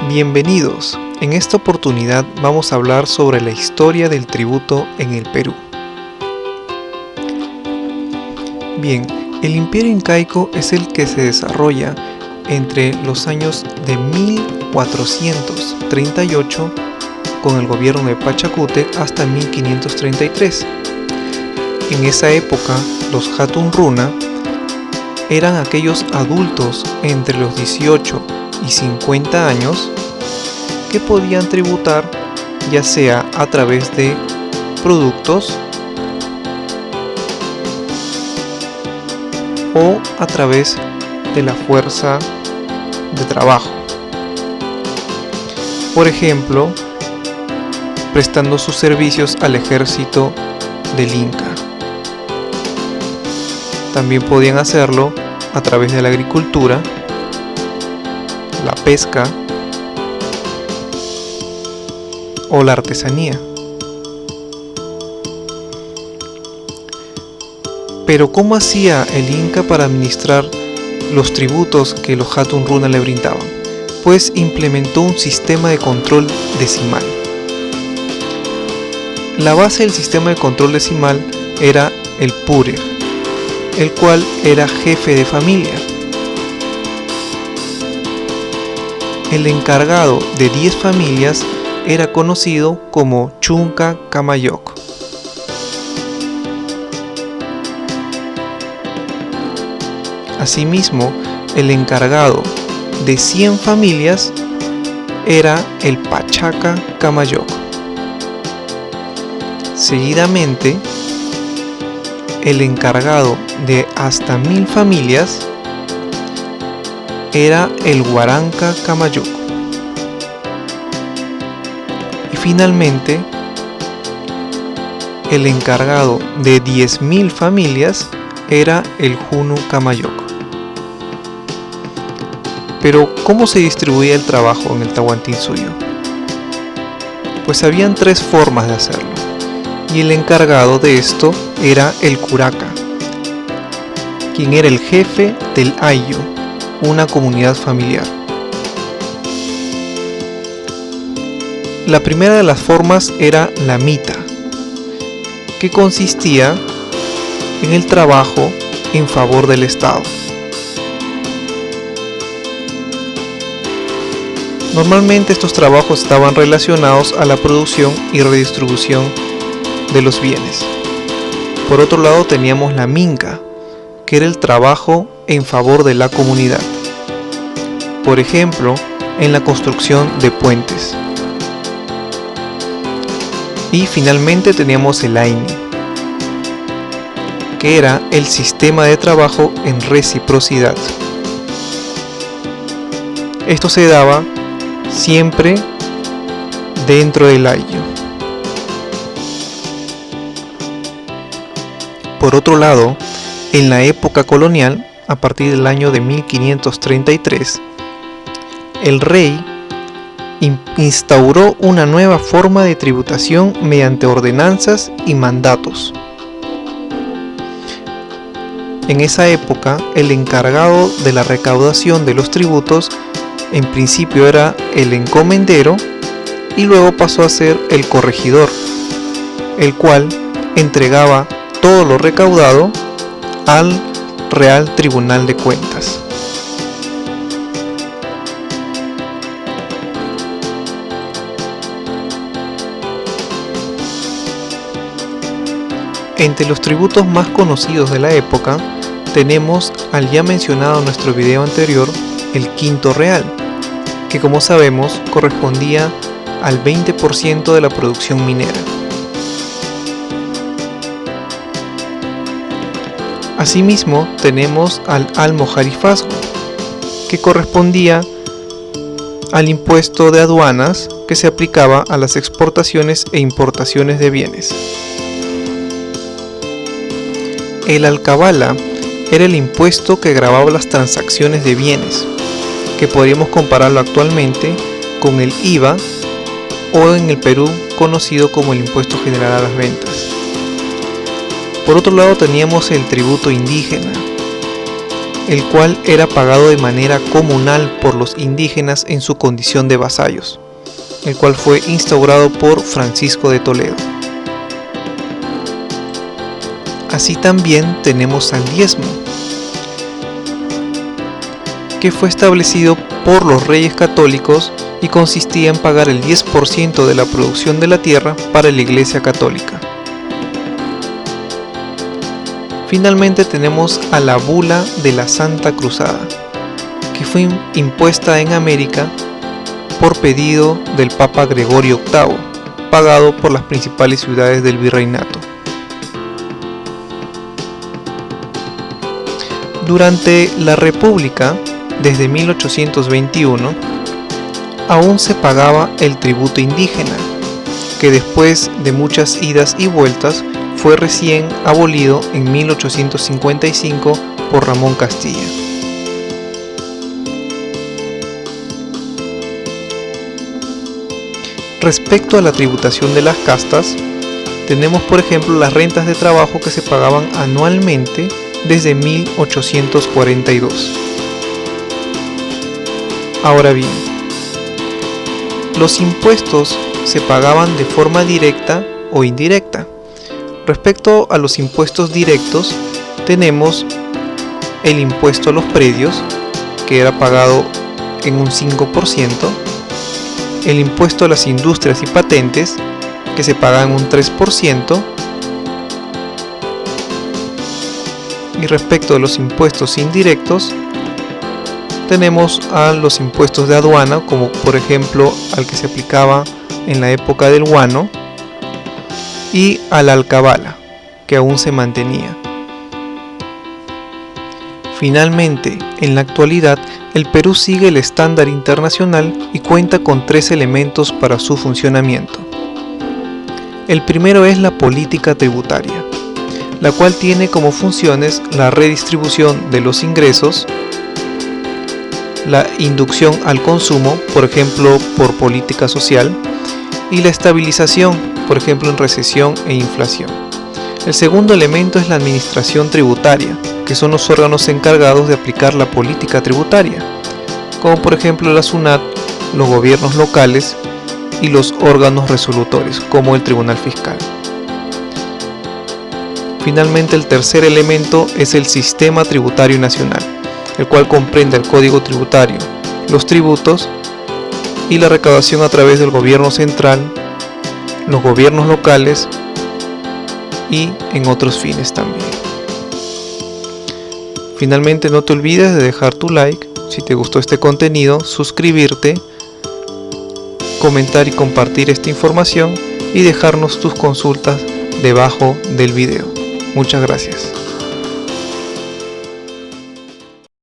Bienvenidos, en esta oportunidad vamos a hablar sobre la historia del tributo en el Perú. Bien, el Imperio Incaico es el que se desarrolla entre los años de 1438 con el gobierno de Pachacútec hasta 1533. En esa época, los Hatun Runa eran aquellos adultos entre los 18 y 50 años que podían tributar ya sea a través de productos o a través de la fuerza de trabajo. Por ejemplo, prestando sus servicios al ejército del Inca. También podían hacerlo a través de la agricultura, la pesca o la artesanía. Pero ¿cómo hacía el Inca para administrar los tributos que los Hatun Runa le brindaban? Pues implementó un sistema de control decimal. La base del sistema de control decimal era el Purer, el cual era jefe de familia. El encargado de 10 familias era conocido como Chunka Kamayoc. Asimismo, el encargado de 100 familias era el Pachaca Kamayoc. Seguidamente, el encargado de hasta 1000 familias era el Huaranca Kamayoc. Y finalmente, el encargado de 10.000 familias era el Hunu Kamayoc. Pero, ¿cómo se distribuía el trabajo en el Tahuantinsuyo? Pues habían 3 formas de hacerlo, y el encargado de esto era el Curaca, quien era el jefe del Ayllu, una comunidad familiar. La primera de las formas era la mita, que consistía en el trabajo en favor del Estado. Normalmente estos trabajos estaban relacionados a la producción y redistribución de los bienes. Por otro lado teníamos la minca, que era el trabajo en favor de la comunidad. Por ejemplo, en la construcción de puentes. Y finalmente teníamos el Aini, que era el sistema de trabajo en reciprocidad. Esto se daba siempre dentro del Ayllu. Por otro lado, en la época colonial, a partir del año de 1533, el rey instauró una nueva forma de tributación mediante ordenanzas y mandatos. En esa época, el encargado de la recaudación de los tributos en principio era el encomendero y luego pasó a ser el corregidor, el cual entregaba todo lo recaudado al Real Tribunal de Cuentas. Entre los tributos más conocidos de la época tenemos al ya mencionado en nuestro video anterior, el quinto real, que como sabemos correspondía al 20% de la producción minera. Asimismo tenemos al almojarifazgo, que correspondía al impuesto de aduanas que se aplicaba a las exportaciones e importaciones de bienes. El alcabala era el impuesto que gravaba las transacciones de bienes, que podríamos compararlo actualmente con el IVA o en el Perú conocido como el Impuesto General a las Ventas. Por otro lado teníamos el tributo indígena, el cual era pagado de manera comunal por los indígenas en su condición de vasallos, el cual fue instaurado por Francisco de Toledo. Así también tenemos al diezmo, que fue establecido por los reyes católicos y consistía en pagar el 10% de la producción de la tierra para la Iglesia Católica. Finalmente tenemos a la Bula de la Santa Cruzada, que fue impuesta en América por pedido del Papa Gregorio VIII, pagado por las principales ciudades del virreinato. Durante la República, desde 1821, aún se pagaba el tributo indígena, que después de muchas idas y vueltas fue recién abolido en 1855 por Ramón Castilla. Respecto a la tributación de las castas, tenemos por ejemplo las rentas de trabajo que se pagaban anualmente desde 1842. Ahora bien, los impuestos se pagaban de forma directa o indirecta. Respecto a los impuestos directos, tenemos el impuesto a los predios, que era pagado en un 5%, el impuesto a las industrias y patentes, que se paga en un 3%, y respecto a los impuestos indirectos, tenemos a los impuestos de aduana, como por ejemplo al que se aplicaba en la época del guano, y a la alcabala, que aún se mantenía. Finalmente, en la actualidad, el Perú sigue el estándar internacional y cuenta con 3 elementos para su funcionamiento. El primero es la política tributaria, la cual tiene como funciones la redistribución de los ingresos, la inducción al consumo, por ejemplo por política social, y la estabilización, por ejemplo en recesión e inflación. El segundo elemento es la administración tributaria, que son los órganos encargados de aplicar la política tributaria, como por ejemplo la SUNAT, los gobiernos locales y los órganos resolutores, como el Tribunal Fiscal. Finalmente, el tercer elemento es el sistema tributario nacional, el cual comprende el Código Tributario, los tributos y la recaudación a través del gobierno central, los gobiernos locales y en otros fines también. Finalmente, no te olvides de dejar tu like si te gustó este contenido, suscribirte, comentar y compartir esta información y dejarnos tus consultas debajo del video. Muchas gracias.